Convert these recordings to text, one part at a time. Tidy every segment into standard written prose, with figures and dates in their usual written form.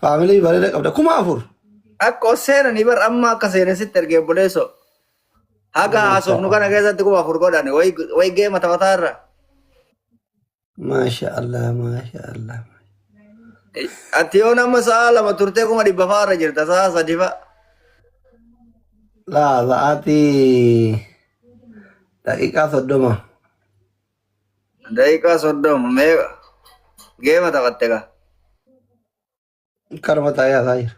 Family bareeda qabda. Kuma afur. Akka seenan ibar amma akka seenesitti ergee buleeso. Haga haasofnu kana keessatti kuma afur godhan way geema taphataarra. Masha Allah, Masha Allah. Ati yoo nama sa'a lama turtee kuma dhibba faarra jirta sa'a sadi fa'a. La sa'aati daqiiqaa 30. Daqiiqaa 30 mee geema taphatte gaa. Karma taa'ee haasaa jira.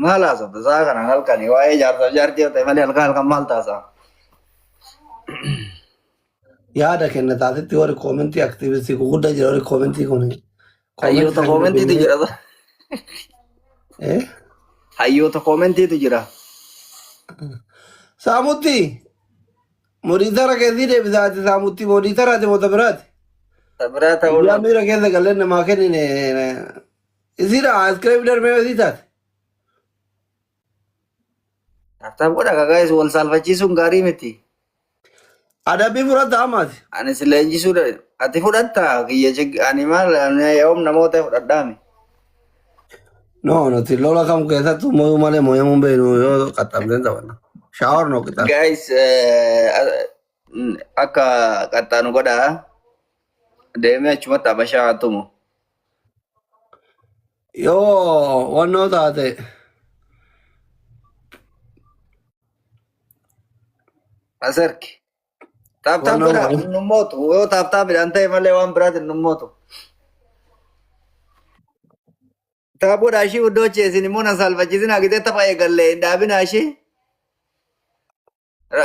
Maal haasofta sa'a kana halkanii waa'ee jaarsaaf jaartii yoo ta'e malee halkan maal taasa'a? Yaada kenna taasitti warri koomentii aktiivistii guguddaa jira warri koomentii kun. Hayyoota koomentiitu jira. Hayyoota koomentiitu jira. Saamutti mooditara keessii deebisaati saamutti mooditaraati moota biraati. Biraa ta'uu Guyyaa miira keessa galleen namaa kennine isiidha askiriim darbee isii taate. Taphtaaf godha kakaa'es wal saalfachiisuun gaarii miti. Adabbii fudhatta hamaati. Ani si leenjisuudha. Ati fudhatta kiyya ani maal yoom namoota fudhadhaami. No, nuti lola kam keessattuu mooyuu malee mooyamuun beenu yoo qaxxamteen taphanna. Shaawar noo qixaa. Guys, akka qaxxaanu godhaa deemee achumatti abashaa tumu. Yoo wannoo taate Asirki. Taphtaaf godhaa nummootu. Yoo taphtaaf midhaan ta'e malee waan biraatiin nummootu. Taphoodhaa ishii iddoo ceesin immoo na saalfachiisin hagitee tapha eegallee hin dhaabinaa ishii.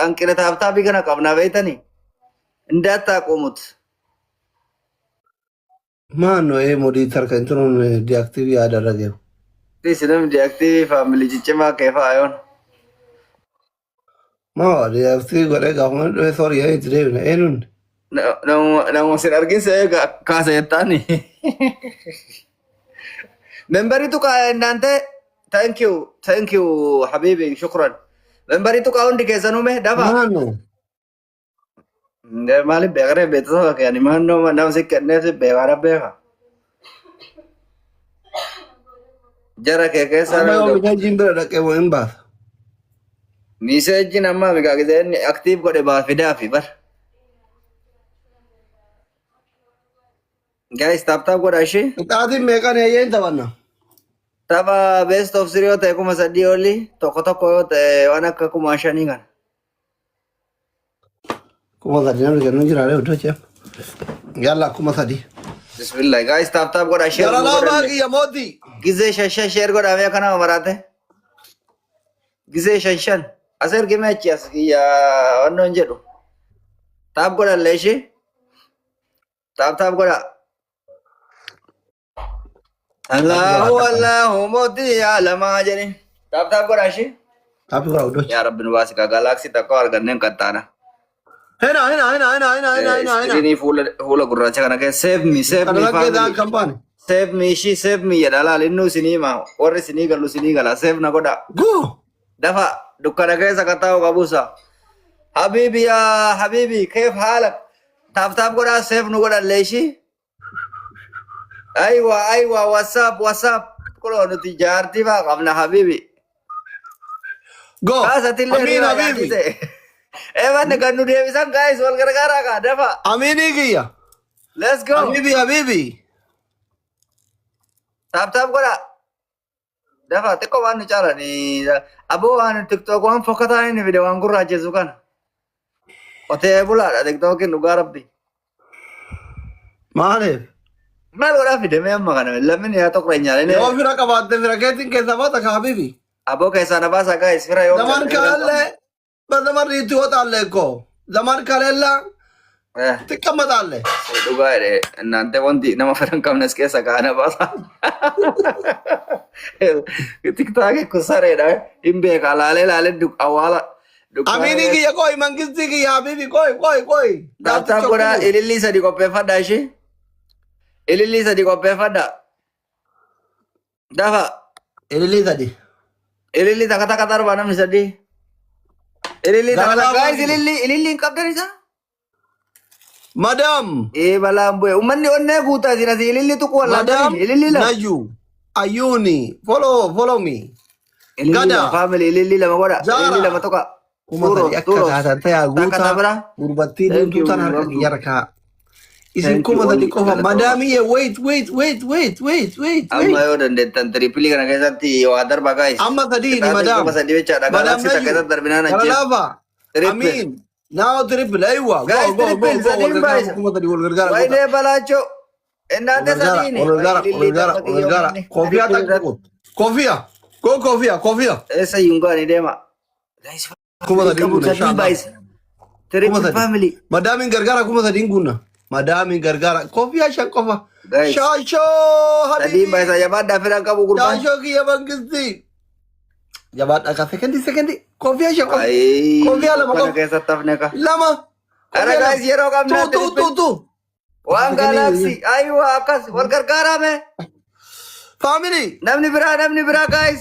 Hanqina taphtaafii kana qabnaa beektanii? Indaattaa qomuut. Maanno mooditar kan turuun diaktiivii yaadarra geemu. Isinam diaktiivii faamilii ciccimaa keefaa yoon. Maa diaktiivii godhee gaafuma dhufee soorii yaa itti deebina eenyuun. Nama sin arginsa eega kaasa jettaani. Memberitu naante thank you habibi shukran. Memberitu hundi keessanume dafa. Maanno. Maaliif beekaree beeksisa keenyaan maannoo nama si kenneef beekara beeka. Jara kee keessa. Amma yoo miidhaginni bira dhaqee moo hin baasa. Miseejjiin amma miidhaginni inni aktiif godhe baafidaafi bar. Guys taphtaaf godha ishee. Qixaatiin meeqaan eeyyeen taphanna. Tapha best of 3 yoo ta'e 3,000 oli tokko yoo ta'e waan akka 5,000 kana. Kuma sadii namni kennu jiraalee iddoo ceem. Yalla kuma sadii. Bismillah guys taphtaaf godha ishee. Yalla laafaa kiyya mootii. Gizee sheer godhamee akkana maraate. Gizee shan. As ergime achi as kiyya wannoon jedhu. Taap godhallee ishee. Taap godha. Allahu mootii alamaa jedhe. Taap godha ishee. Taap godha iddoo. Yaa rabbi nu baasi ka galaksii takka arganneen qaxxaana. Hena. Iskiriinii fuula gurraacha kana keessa save me Kampani. save me ishii save me jedha laal innuu isinii maa warri isinii galu isinii gala save na godha. Goo. Dafa dukkana keessa kataa'u qabuusa. Habibi yaa habibi keef haala taaf godhaa save nu godhallee ishii. Aywa whatsapp kuloo nuti jaartii faa qabna habibi. Goo. Kaasatillee Habibi. Evan kan nu deebisan guys wal gargaaraa kaa dafa. Aminii kiyya. Let's go. Habibi. Taap godha. Dafa xiqqoo waan nu caalanii aboo waan tiktok waan fokkataa inni fide waan gurraacheessu kana. Qotee bulaadha tiktookiin dhugaa rabbi. Maaliif? Maal godhaa fide mee amma kana lammin yaa tokko nyaalee. Yoo fira qabaatte fira keetiin keessa baata ka Habibi. Aboo keessaa na baasa guys fira yoo. Zaman kaallee zaman riitti hootaallee koo. Zaman kaleella xiqqammatalle. Dhugaa jedhe እናንተ wanti nama firan qabnes keessa kaana baasa. TikTok kun sareedha hin beeka laalee awwaala. Amini kiyya koi mangisti kiyya Habibi koi. Taaptaaf godhaa ilillii sadi qopheeffadha ishee. Ilillii sadi qopheeffadha. Dafa. Ilillii sadi. Ilillii takka darbaa namni sadi. Ilillii takka guys ilillii hin qabdan isaa. Madam. Balaan bu'e. Uummanni onnee guutaa jira si ilillii tuqu wallaan. Madam. Ilillii la. Nayu. Ayuni, follow me. Ililli lama Gada, family, ililli lama goda, ililli lama Zara. toka. Kuma tadi akka Turos. taatan ta'e Taka guutaa tabra. gurbattiin Thank you, himtuutaan harka Abdu. kiyya rakaa. Isin Thank you, kuma tadi Oli. qofa Galatoomaa. madaamiyye wait. Amma yoo dandeettan tirippilii kana keessatti waa darba guys. Amma sadiini Qixaatiin madaam. kuma sadii jechaadha. Madaam Galaksii takka Nayyu. keessatti darbinaan Kara ajjeesu. laafa. Triple. Amiin. Now triple. Aywa. Guys, Go. triple. Wal Sadiin gargaara baay'isa. kuma tadi wal gargaara. Wayinee balaacho. Ennaate sadiini. Wal gargaara. Koofiyaa takka. Koofiyaa. Go koofiyaa. Eessa yungaani deema. Guys, Kuma sadiin qabu guuna sadiin inshallah. baay'isa. Triple family. Madaamin gargaara kuma sadiin guuna. Madaamin gargaara. Koofiyaa shan qofa. Guys. Shaashoo. Sadiin baay'isa. Jabaadhaa fedhan qabu gurbaan. Shaashoo kiyya mangisti. Jabaadhaa ka sekendi. Koofiyaa shan qofa. Ayii. Koofiyaa lama Kana qofa. keessatti hafne ka. Lama. Ara guys yeroo qabnaa Tu. waan galaksii aywa akkas wal gargaarame Family. namni biraa guys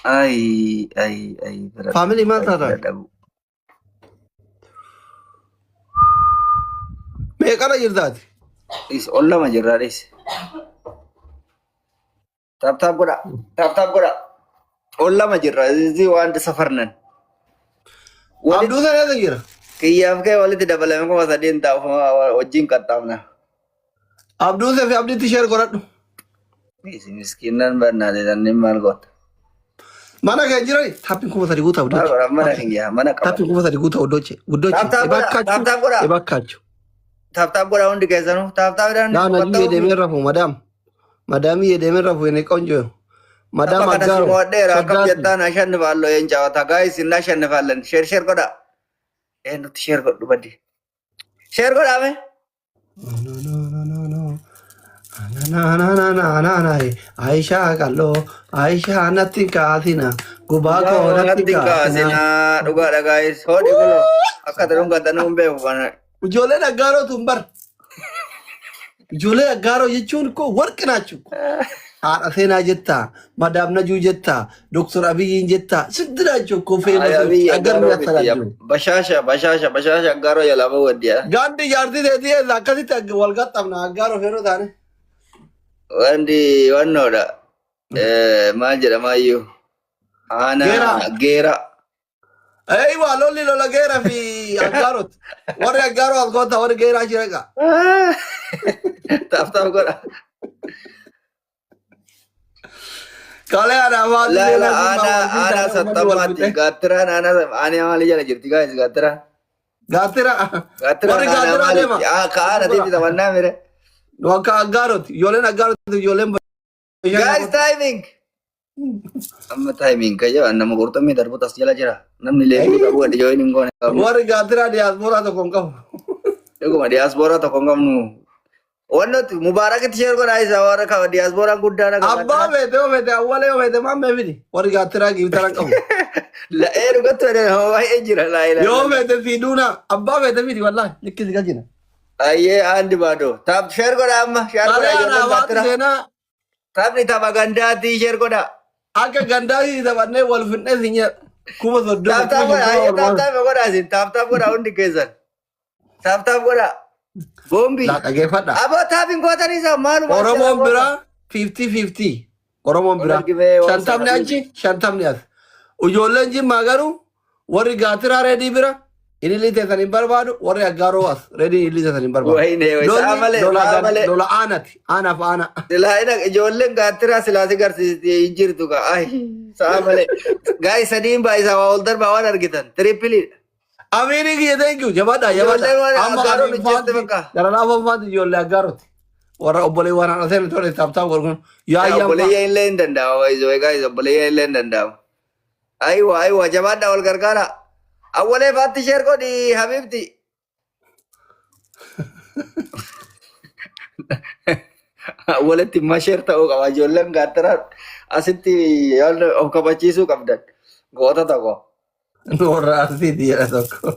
ay Family maal taata? Meeqara jirtaati? is ollama jirraadhis taap godha ollama jirra isi waan safarnan Abduu saneeta jira. kiyyaaf kee walitti dabalame kuma sadeen taa'u wajjin qaxxaamna Abduu fi abdiitti sheer godhadhu. isi miskiinan barnaade tannin maal goota Mana kee jirani? Taappiin kuma sadii guutaa maal guddochi. godha mana kiyyaa mana qaba Taappiin kuma sadii guutaa guddochi. Taap godha. Ebakkaachu. taap godha hundi keessanuu taap Naannoo deemee rafu madaam. Madaamii deemee rafu inni qonjoo. Madaam Aggaaro. Moodheera akkam jettaan ashannifaallo yeen caawata gaayis inni ashannifaallen sheer godha nuti sheer godhu baddi sheer godhaame Aishaa qalloo. Aishaa natti kaasina. Gubaa koo natti kaasina. dhugaadha gaayis hoodhi kulo akka tadhuun gaddanuun beeku kana Ijoolleen Aggaaroo tun bar. Ijoollee Aggaaroo jechuun koo warqi naachuu. Haadha seenaa jettaa, madaam Najuu jettaa, Doktor Abiyyiin jettaa, sitti naachuu koo fe'ee aggarri asalaatu. bashaasha aggaaroo jalaa bawwaddiya Gaandi jaartii teetii akkasitti wal gaxxabna Aggaaroo feeroo taane. wanti wannoodha maal jedhamaayyuu geera Eeyiwa lolli lola geeraa fi Aggaarooti. Warri Aggaaroo as goota warri geeraa jira egaa. taaf godha Kalee aadaa maal aanaa sattamaatti gaattiraan aanaa maalii jala jirti gaayis gaattiraan Gaattira. Warri gaattiraa deema. ka'aana tiiti taphannaa mire Akka Aggaarooti. Ijoolleen Aggaarooti ijoolleen guys timing amma timing kayya nama qurxummii darbu tas jala jira namni leekuu qabu gadi jooyin hin goone qabu warri gaattiraa diyaasporaa tokko hin qabu. dhuguma diyaaspoora tokko hin qabnu wannoti mubaarakitti sheer godhaa isa warra kaba diyaaspooraan guddaadha Abbaa feete awwalee feete maammee fidi. Warri gaattiraa giibitara hin qabu. la'ee dhugattu baay'ee jira laayila Yoo feete fiiduuna abbaa feete fidi wallaahi likkisi gajina. ayyee aandi baadoo taap sheer godhaa amma sheer Kalee godhaa aadaa ijoolleen waati gattira seenaa taapni tapha gandaatti sheer godhaa akka gandaasii taphannee wal fidnee sinya kuma soddoma. taap godhaa isin taap godhaa hundi keessan taap godhaa boombii Laa dhageeffadha. aboo taapin gootanii isaa maaluma Oromoon biraa 50-50. Oromoon biraa Argimee waan shantamni sana achi shantamni as. Ijoolleen jimmaa garuu warri gaattiraa reedii bira inni liteessan hin barbaadu warri Aggaaroo as reedii inni liteessan hin barbaadu. Wayne saa malee saa malee Lola aanati aanaaf aana. silaa ijoolleen gaattiraa silaasi garsiisti hin jirtu ka ay saa malee gaay sadiin baay'isaa waa ol darbaa waan argitan tirippiliidha Amirii kiyya thank you jabaadha Ijoolleen waan jabaadha. Aggaaroo mijeesse bakka. Gara laafaa faati ijoollee Aggaarooti. Warra obboleewwan haadha seenaa tole taaptaa godhuun yaayyaan obboleeyyaa illee hin danda'ama waayizoo gaayis obboleeyyaa illee hin danda'ama aywa jabaadha wal gargaara awwalee faatti sheer godhi habiibti awwaletti immoo sheer ta'uu qaba ijoolleen gaattiraa asitti of kabachiisuu qabdan goota tokko warra arsiiti jedha tokko.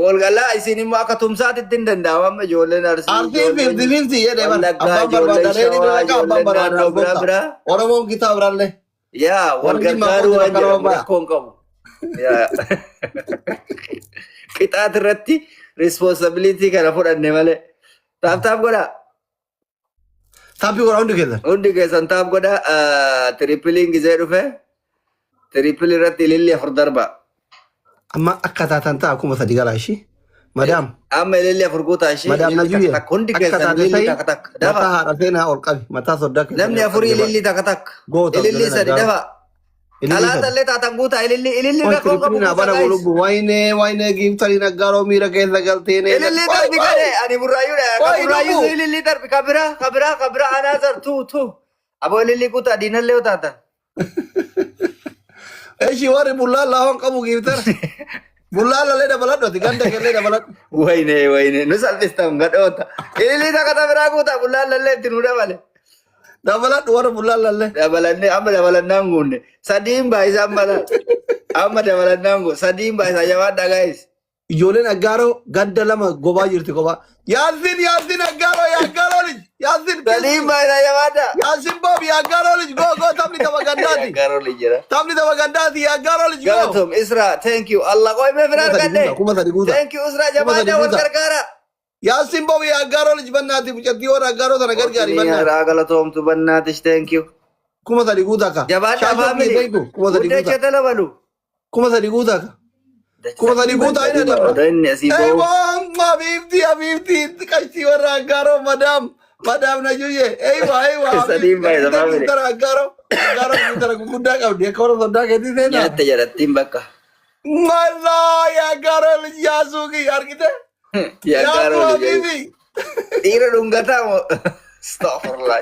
walgalaa isin immoo akka tumsaatitti hin danda'amu amma ijoolleen arsii Arsiin 50-50 jedhee bara. Wallaggaa, Abbaan barbaada ijoolleen reedii bira Shawaa, akka abbaan ijoolleen naannoo barbaada biraa. Oromoon kitaa biraallee. yaa wal Warri gargaaruu waan Dhimma jedhamu Oromoo rakkoon qabu yaa qixaat irratti responsibilitii kana fudhanne malee taap godhaa Taapii godha hundi keessan. Hundi keessan taap godha tirippiliin gizee dhufe tirippilii irratti ililli 4 darba. Amma akka taatan ta'a kuma sadi galaa ishii. Madaam. Amma ililli 4 guutaa ishii. Madaam na juye. Hundi keessan ililli takka takka. Mataa haadha seenaa ol qabi. Mataa soddaa. Namni 4 ililli takka takka. Ililli 3 dafa. Kalaatallee taatan guutaa ililli rakkoo qabu. Bana golubbu waynee giiftarii naggaaroo miira keessa galteen. Ililli darbi gade ani burraayyuudha. Burraayyuu ililli darbi kabira anaasar tu. Aboo ililli guutaa diinallee yoo taatan. Eshi warri bullaan laafaan qabu giiftar. Bullaan lallee dabaladhooti ganda kellee dabaladhu. Wayne nu salphistan gadhoota. Ililli takka tabiraa guutaa bullaan lallee itti nu dabale. Dabaladhu warra bullaan lallee. Dabalannee amma dabalannaan guunne. Sadiin baay'isaan mala. Amma dabalannaan guunne. Sadiin baay'isaa jabaan dhagaa'is. Ijoolleen aggaaroo ganda lama gobaa jirti kophaa. Yaasin aggaaroo lij. Yaasin. Sadiin baay'isaa jabaadha. Yaasin boobi aggaaroo lij goo taphni tapha gandaati. Aggaaroo lij jira. Taphni tapha gandaati aggaaroo lij goo. Galatom Isra thank you Allah qoyme firar gadde. Kuma sadi guuta. Thank you Isra jabaadha wal gargaara. Yaasin boobi aggaaroo lij bannaati bucatti warra aggaaroo sana gargaari bannaati. Raa galatoomtu bannaatish thank you. Kuma sadi guuta ka. Jabaadha family. Kuma sadi guuta. Hundee labalu. Kuma sadi guuta ka. Kuma sadi guuta ina dabra. Danni asii boo. Abibti kachi warra aggaaroo madam na juye. Eywa. Sadiin baay'isa family. Aggaaroo guddaa qabdi. Akka warra soddaa keetii seenaa. Nyaatte jarattiin bakka. Mallaa aggaaroo lij yaasuuki argite. Aggaaroo lij. Habibi. Dhiira dhungataa moo. Astaghfirullah.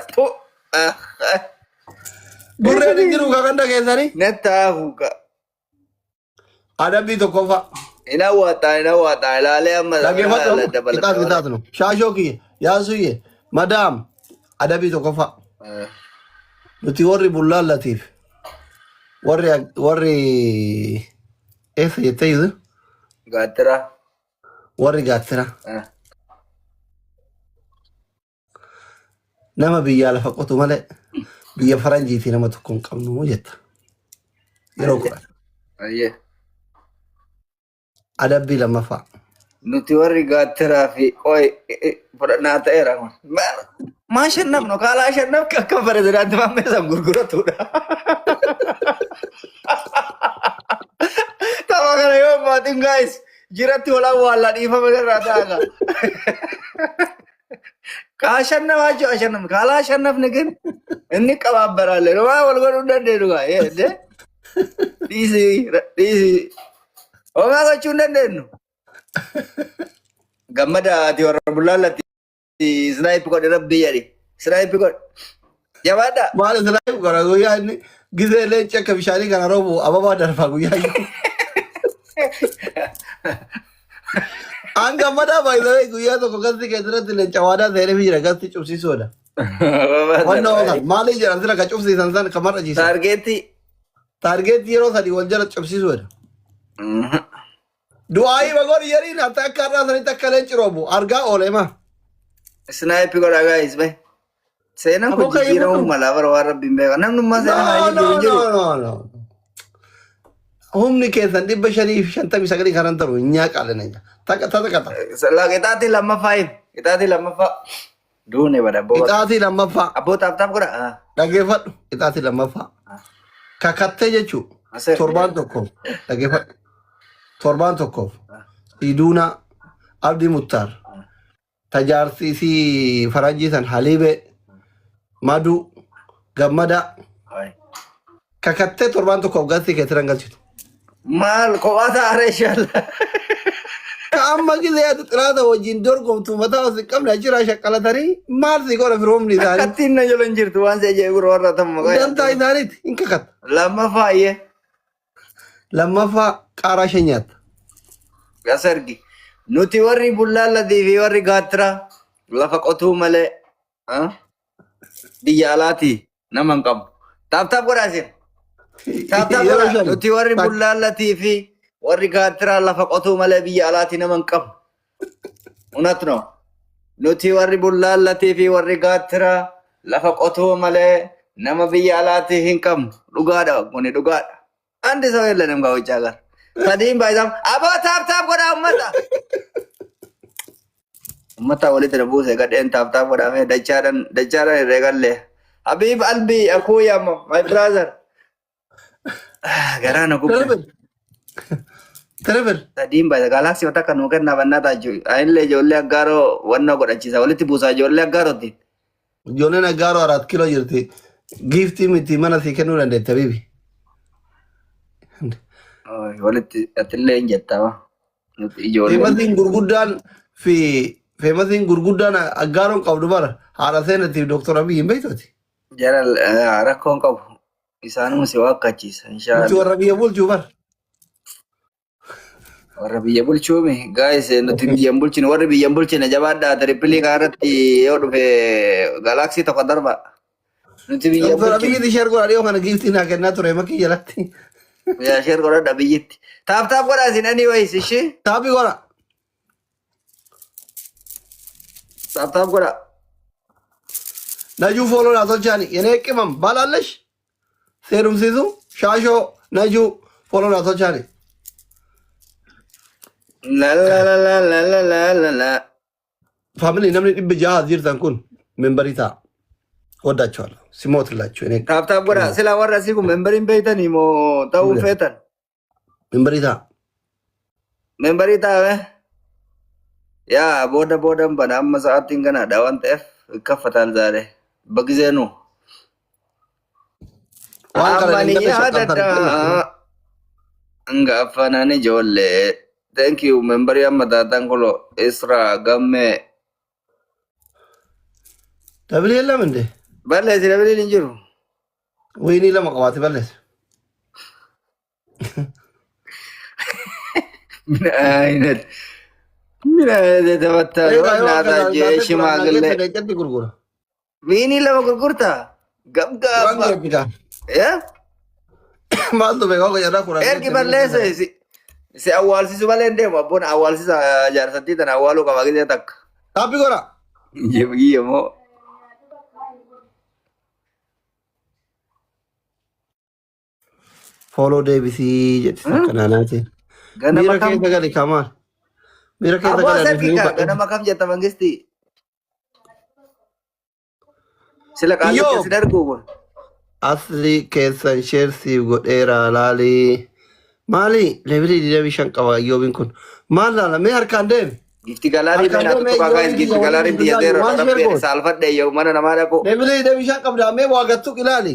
Burreen hin jiru kakanda keessanii. Nettaafu ka. Adabbii tokkoffaa. Ina waaxaa ilaalee amma Dhaggeeffatu nu. Shaashoo kiyya yaasuyye madaam adabbii tokkoffaa. Nuti warri bullaallatiif warri eessa jettee jiru? Gaattira. Warri gaattira. Nama biyyaa lafa qotu malee biyya faranjiitii nama tokko hin qabnu jetta. Yeroo kudhan. Ayyee. Adabbii lammaffaa. Nuti warri gaattiraa fi fudhannaa ta'eera. Maa shannafnu kaalaa shannaf akka pirezidaantii mammeessan gurguratudha. Tapha kana yoo maatiin gaa'is jiratti wal awwaallaa dhiifama irraa ta'aga. Kaa shannafaa jiru shannafni kaalaa shannafni gin inni qabaabbaraalle waa wal godhuu dandeenyu gaa. Dhiisi. Omaa gochuu hin dandeenyu. Gammada ati warra bullaallatti snaayipi godhe rabbii jedhi. Snaayipi godhe. Jabaadha. Maal snaayipi godha guyyaa inni gizee leenci akka bishaanii kana roobu ababaa darfaa guyyaa iyyuu. An gammadaa baay'ee guyyaa tokko gasti keessatti leenca waadaa seenee fi jira gasti cubsiisuudha. Wanna oolan maaliif jedhan sila ka cubsiisan san ka mar'a jiisan. Taargeetii yeroo sadii wal jala cubsiisuudha. Du'aayi bagoon yeriin hatta akka har'aa sanitti akka leenci roobu argaa oolee maa. Snaayipi godha gaa'is bahe. Seenaan kun jijjiiramuu malaa bara waan rabbiin beeka. Namnummaa seenaa maa jiru. Humni keessan 559 kanan taru nyaa qaalena. Takka. Qixaatii lammaffaa hin. Qixaatii lammaffaa. Duune bada booda. Qixaatii lammaffaa. Abbootaaf taaf godha. Dhaggeeffadhu. Qixaatii lammaffaa. Kakattee jechuun torbaan tokkoof. Dhaggeeffadhu. Torbaan tokkoof. Iduuna Abdii Muttaar. Tajaarsiisii Faranjii san Haliibee. Maduu. Gammada. Kakattee torbaan tokkoof gastii keessatti rangalchitu. Maal kophaa taa'aare inshallah. Amma gisee ati xiraata wajjin dorgomtu mataa osoo qabne achiraa shakkalatanii maal si godha firoomni isaanii. Akkattiin na jala hin jirtu waan seejee gurra warra tamma. Dantaa isaaniiti hin kakatta. Lammaffaa iyyee. Lammaffaa qaaraa ishee nyaatta. Gasargi. Nuti warri bullaallatii fi warri gaattiraa lafa qotuu malee biyya alaatii nama hin qabu. Taap godhaasin. Taap godhaa. Nuti warri bullaallatii fi warri gaattiraa lafa qotuu malee biyya alaatii nama hin qabu. Unatno. Nuti warri bullaallatii fi warri gaattiraa lafa qotuu malee nama biyya alaatii hin qabnu. Dhugaadha kuni dhugaadha. Andi isa weella nama hojjaa agar. Sadiin baay'isam. Aboo taap godhaa ummata. Ummata walitti na buuse gadheen taaf godhamee dachaadhaan herreegallee. Habib Albi Akuyama, my brother. Garaa na gubbe. Terrible. Sadiin baay'ee galaksii wata kan nuukan naafannaa taaju. Ayinillee ijoollee aggaaroo wannoo godhachiisa. Walitti buusaa ijoollee aggaarooti. Ijoolleen aggaaroo 4 kiiloo jirti. Giiftii miti mana sii kennuu dandeetta bibi. Walitti atillee hin jettama. Ijoollee. Feemasiin gurguddaan aggaaroon qabdu bara haadha seenatiif Dr. Abiy hin beektooti. Jara rakkoon qabu. Isaanuma si waakkachiisa. Nuti warra biyya bulchuu bara. Warra biyya bulchuumi. Gaayis nuti biyya bulchinu warri biyya bulchine jabaadhaa tirippilii kanarratti yoo dhufe galaaksii tokko darba. Nuti biyya Dr. Abiy ti sheer godhaa dhiyoo kana giiftii naa kennaa ture makkii jalatti. Yaa sheer godhadha biyyitti. Taap godhaa isin ani wayis ishee. Taaphii godha. Taap godhaa. Najuu fooloo naa tolchaani yenee qimam baalaallesh seerumsiisu shaashoo najuu fooloo naa tolchaani. La. Faamilii namni 600 jirtan kun membarii ta'a. Goddachuudha. Simootillaachuu yenee. Taap godhaa sila warra asii kun membariin beeytanii moo ta'uu feetan? Membarii ta'a. Membarii taa'e. Yaa boodan bana amma sa'aatiin ganaadha waan ta'eef kaffataan zaare. Bagzeenu. Amani yaadadha. Angaafanaan ijoollee. Thank you. Membarii amma taatan kolo Isra Gammee. Dabilii lamande. Balleessi dabiliin hin jiru. Wayinii lama qabaate balleessi. Mina taphataa jee shimaagallee. Wiinii lama gurgurtaa? Gabgaaba. Maaltu beekaa jedhaa kura. Ergi balleesse si awwaalsisu malee hin deemu abboon awwaalsisa jaarsattii tana awwaaluu qaba gisee takka. Taappi godha. Biyya moo. Follow deebisii jedhi akkanaanaati. Miira keessa gadi kamaan. Miira keessa gadi. Ganama kam jetta mangistii. Sila qaalluu si darguu kun. Asli keessan sheersiif godheera laalii. Maali leebilii 25 qaba Iyyoobiin kun. Maal laala mee harkaan deemi. Gifti galaarii meena tuttuqaa gaa'is gifti galaarii biyya deera rabbeen saalfadhe yoo mana namaa dhaqu. Leebilii 25 qabda mee waa gattu ilaali.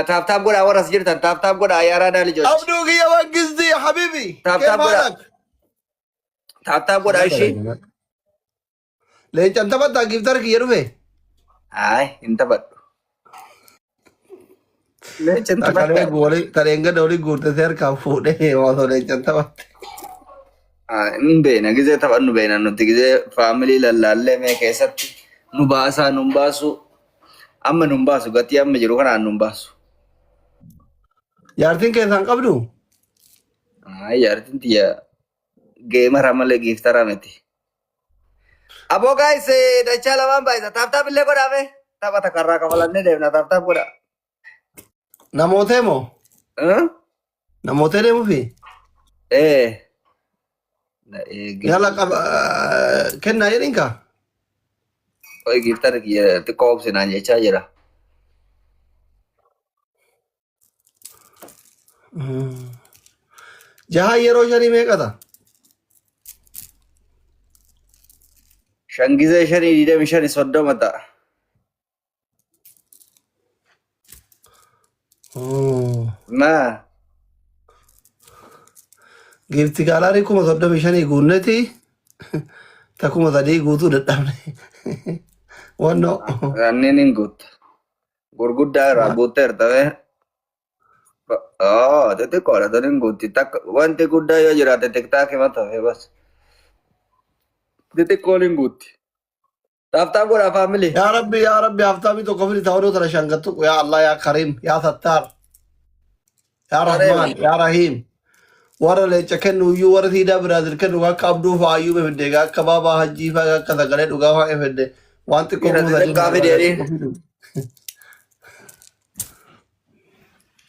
Taap godhaa warras jirtan taap godhaa ayyaaraa daali joochi. Abduu kiyya wangistii habibi. Taap godhaa. Taap godhaa ishee. Leencan taphattaa giftar kiyya dhufe. Ay, hin taphadhu. Leencan taphattaa. Tareen gada olii guutte harkaan fuudhee osoo leencan taphatte. Hin beena gisee taphannu beena nuti gisee faamilii lallaallee mee keessatti nu baasaa nu baasu amma nu baasu gatii amma jiru kanaan nu baasu. Jaartiin keessaan qabdu? Jaartiin tiyya geemara malee giiftara miti. Aboo gaayis dachaa lamaan baay'isa taap illee godhaame taphata karraa kafalannee deemna taap godhaa. Namootee moo? Namootee deemuufi? Yala kennaa jedhin kaa? Oyi giftara kiyya xiqqoo obsinaan jechaa jira. Jaha yeroo shanii meeqata? 5 gisee 5 30 ta'a. Naa. Gifti galaarii 35 guunneti takuma 3 guutuu dadhabne. Wannoo. Kanneen hin guutta. Gurguddaa irraa guutteerta mee? Xixiqqoodha tani hin guutti. Wanti guddaa yoo jiraate tiktaakii mata ta'e bas. Xixiqqoon hin guutti. Taap godhaa faamilii. Yaa Rabbi haftaamii tokko fili ta'uu tana shangattu. Yaa Allah yaa Karim yaa Sattaar. Yaa Rahman yaa Rahim. Warra leenca kennu iyyuu warra siidaa Biraazil kennu akka Abduu fa'aa iyyuu fedde akka Baabaa Hajjii fa'aa akka sagalee dhugaa fa'aa fedde waan xiqqoo xiqqaa fideedhi.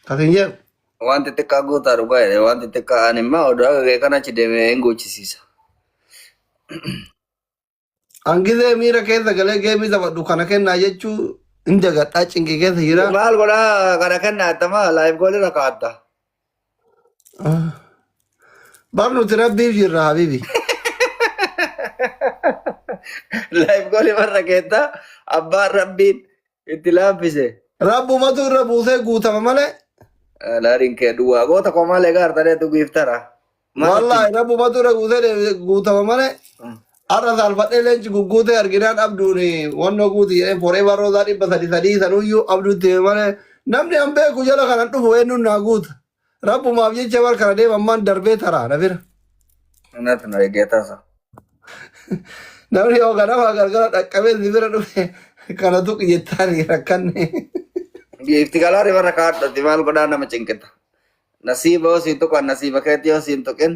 Katiin jedhu. Waan xixiqqaa guutaa dhugaa jedhe waan xixiqqaa ani immoo oduu akka kana achi deemee hin gochisiisa. Angizee miira keessa galee geemii taphadhu kana kennaa jechuu hin jagadhaa cinqii keessa jira. Maal godhaa kana kennaatama laayif goolii rakkaata. Barnuti rabbiif jirra habibi. Laayif goolii marra keetta abbaan rabbiin itti laaffise. Rabbumatu irra buusee guutama malee. Laariin kee duwwaa goota koo malee gaartaneetu giiftara. Wallahi rabbumatu irra buusee guutama malee. Arra salfadhee leenci gugguutee arginaan abduun wannoo guuti jedhee foree barrootaa 300 sanuyyuu abduutti malee namni an beeku jala kanan dhufu eenyuun naa guuta. Rabbumaaf jecha bar kana deemammaan darbee taraa na bira. Natti na eeggatasa. Namni yoo ganama gargara dhaqqabee si bira dhufe kana tuqi jettaan rakkanne. Giifti galaari marra kaadhatti maal godhaa nama cinqita. Nasiiba yoo siin tuqan nasiiba keetti yoo siin tuqin.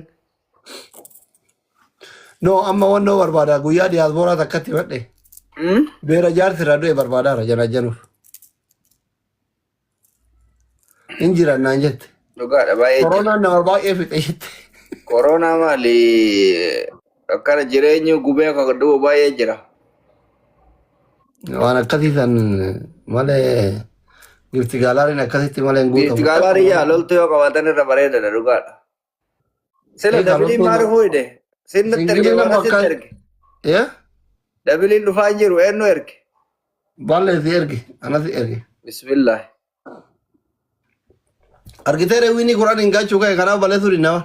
No, amma wannoo barbaada guyyaa diyaasbooraa takkatti madhe. Beera jaarsi irraa du'e barbaadaara jana januuf. Hin jiran naan jette. Dhugaadha baay'ee jira. Koronaan nama baay'ee fixe jette. Koronaa maali akkana jireenyi gubee akka du'u baay'ee jira. Waan akkasii san malee gifti gaalaariin akkasitti malee hin guutamu. Giifti gaalaarii yaa loltu yoo qabaatan irra bareedadha dhugaadha. Sila dabiliin maal fuudhe? Sinni erge waan asitti erge. Yaa? Dabiliin dhufaa hin jiru eenyu erge? Baallee si erge anas erge. Bismillah. Argitee reewwinii kuraan hin gaachuu ka'e kanaaf balleessuu dinnawa.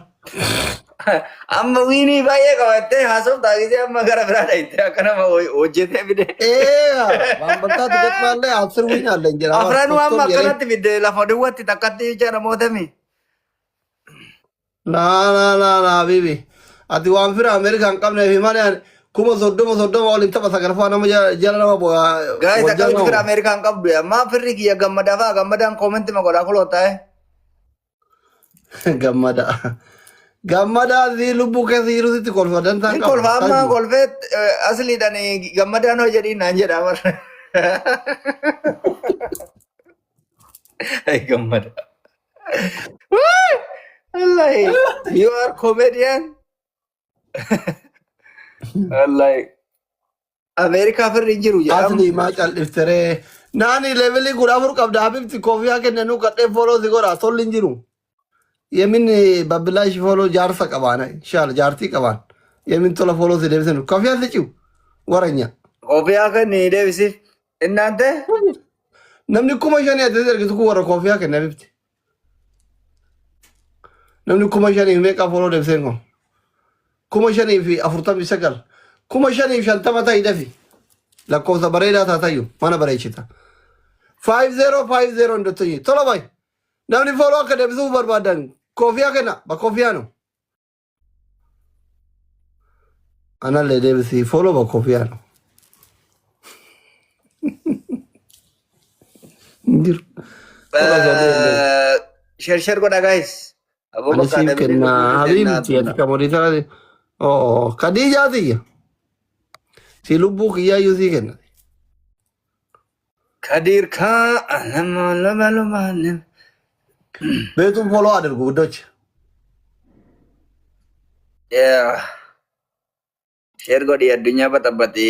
Amma wiinii baay'ee qabattee haasofta taasisee amma gara biraa dhayitee akka nama hojjetee fide. Baambataa tuqet maallee asir wiin haallee hin jira. Afranuu amma akkanatti fide lafa duwwatti takkatti jecha namootami. Naa bibi. Ati waan fira Ameerikaa hin qabneef malee kuma soddoma waliin tapha sagalfaa nama jala nama bu'aa. Gaayis akkamitti fira Ameerikaa hin qabdu amma firri kiyya gammadaa fa'a gammadaan koomentii magodhaa kuloo ta'e. Gammadaa si lubbuu keessa jiru sitti kolfa dantaa qaba. Kolfa amma kolfee asliidhaan gammadaan hoo jedhiin naan jedha bara. Ay gammada. Wallahi you are comedian. Wallahi Ameerikaa firri hin jiru jedhama. Asli maa callifteree naani levelii 14 qabda habibti koofiyaa kennanuu kadhee fooloo si godha tolli hin jiru. Yemin babbilaa ishii fooloo jaarsa qabaana inshaalla jaartii qabaan yemin tola fooloo si deebisanu koofiyaa si ciu waranya. Koofiyaa kan ni deebisiif innaante. Namni 5,000 ati ergitu kun warra koofiyaa kenna bifti. Namni 5,000 meeqa fooloo deebiseen kun 5,049 5,050 ta'ii dafi lakkoofsa bareedaa taatayyu mana bareechita 5050 ndottoyi tola bay namni fooloo akka deebisuuf barbaadan koofiyaa kenna ba koofiyaano anallee deebisii fooloo ba koofiyaano jiru share godha guys. Anisiif kenna habiibti ati kamorii taate Khadijaa tiyya si lubbuu kiyyaayyuu sii kenna. Kadir kaa lama. Beetuun fooloo adargu guddocha. Share godhi addunyaa baxabbati.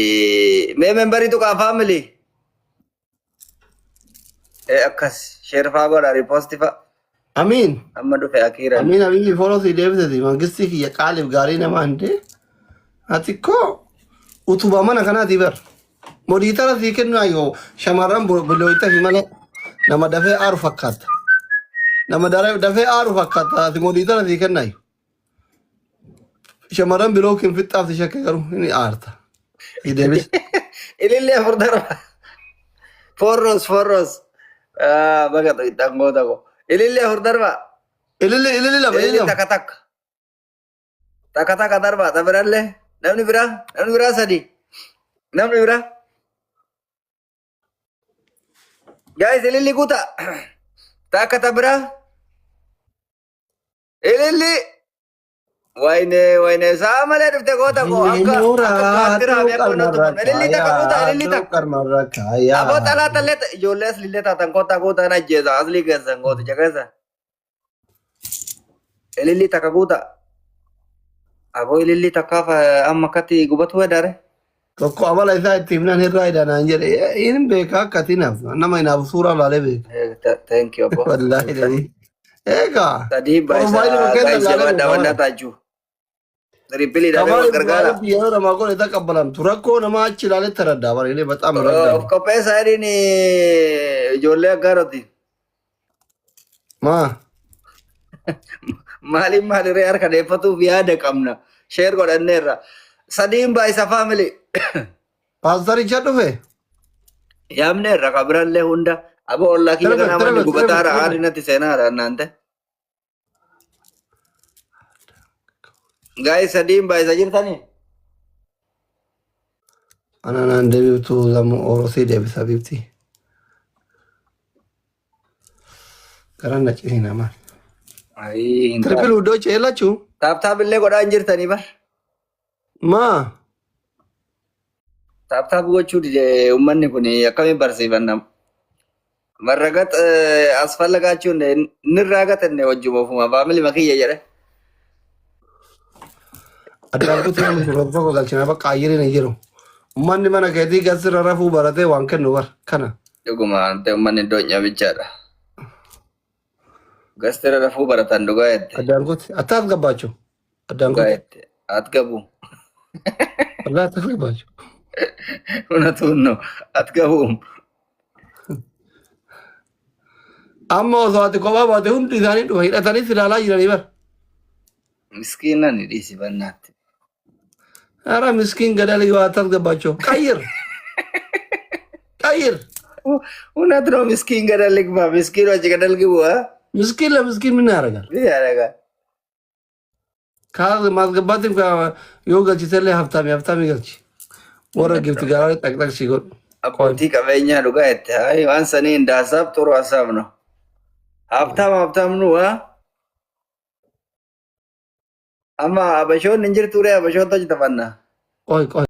Mee membarii tuqaa family. Akkas share faa godha riposti faa. Amiin. Amma dhufe akiira. Amiin abiyyi fooloo si deebisati mangistii kiyya qaaliif gaarii nama hande ati koo utubaa mana kanaati bar modiitara sii kennu ayyoo shamarran bilooyita fi malee nama dafee aaru fakkaata nama dafee aaru fakkaata ati modiitara sii kenna ayyoo shamarran biloo kin fixxaaf si shakke garuu ni aarta si deebis. Ilillee afur darba. Forros. Baga dhangoota ko. Ilillee afur darba. Ilillee lama. Ilillee takka darba tabirallee namni biraa sadi namni biraa. Guys ilillee guuta takka tabiraa ilillee wayne saa malee dhufte goota ko akka kaatira beekoo natu ilillee takka guuta ilillee takka. Aboo talaa tallee ijoollee aslillee taatan koota guuta na ajjeesa aslii keessan goota jakeessa. Ilillee takka guuta. Aboo ilillee takkaaf amma akkatti gubatu weedare. Tokko amala isaa itti himnan irraa hidhanaan jedhe hin beeka akkatinaaf nama hinaaf suuraa laalee beeka. Thank you abbo. Wallaahi dhanii. Eegaa. Sadii Profaayilii baay'isa keessa laalee beeka. daawwannaa taajuu. Rippilii dhaabee wal gargaara. Yeroo namaa kun isa qabbalamtu rakkoo nama achi ilaaletti raddaa bareedee baxaam raddaa. Of qopheessaa jedhiin ijoollee aggaaroti. Maa. Maalirree harka deeffatuuf yaada qabna. Sheer godhanneerra. Sadiin baay'isa faamili. Paastaricha dhufe. Yaamneerra kabirallee hunda. Aboo ollaa kiyya kanaa manni gubataara aadinatti seenaadha naante. Gaa'ii sadiin baay'isa jirtanii? Ana naan deebiiftu lamu oorosii deebisa bifti. Garan na cini namaan. Trippil uddoo ceelachuu? Taaptaabillee godhaa hin jirtanii bar? Maa? Taaptaap gochuu uummanni kun akkamiin barsiifannam? Marragat asfalla gaachuun nirraa gatanne wajjuma ofuma faamili makiyya jedhe. Addaan kutti namni suuraa tokko galchina bakka ayyiriin hin jiru. Uummanni mana keetii gasirra rafuu baratee waan kennu bar kana. Dhuguma ta'e uummanni iddoo nyaamichaadha. Gastira rafuu baratan dhugaa jette. Addaan kutti attaas gabbaachu. Addaan Dhugaa kutti. jette. At gabu. Wallaahi attaas gabbaachu. Unatuunno at gabu. Amma osoo ati kophaa baate hundi isaanii dhufa hidhatanii ilaalaa jiranii bar. Miskiina ni dhiisifannaatti. Ara miskiin gadalii waa attaas gabbaachu. Qayyir. Qayyir. Unatno miskiin gadaligma miskiin wachi gadalgibu ha? Miskiin la miskiin minna aragal. Biyya dhagaa. Kaas maasgabbaatiin yoo galchitellee haftaami galchi. Warra gifti garaa xaqxaqsii godhu. Abbootii qabeenyaa dhugaa jette. Waan sanii hin daasaaf xuru hasaabno. Haftaamnu ha? Amma abashoon hin jirtu abashoota hojjetafannaa. Qoy qoy.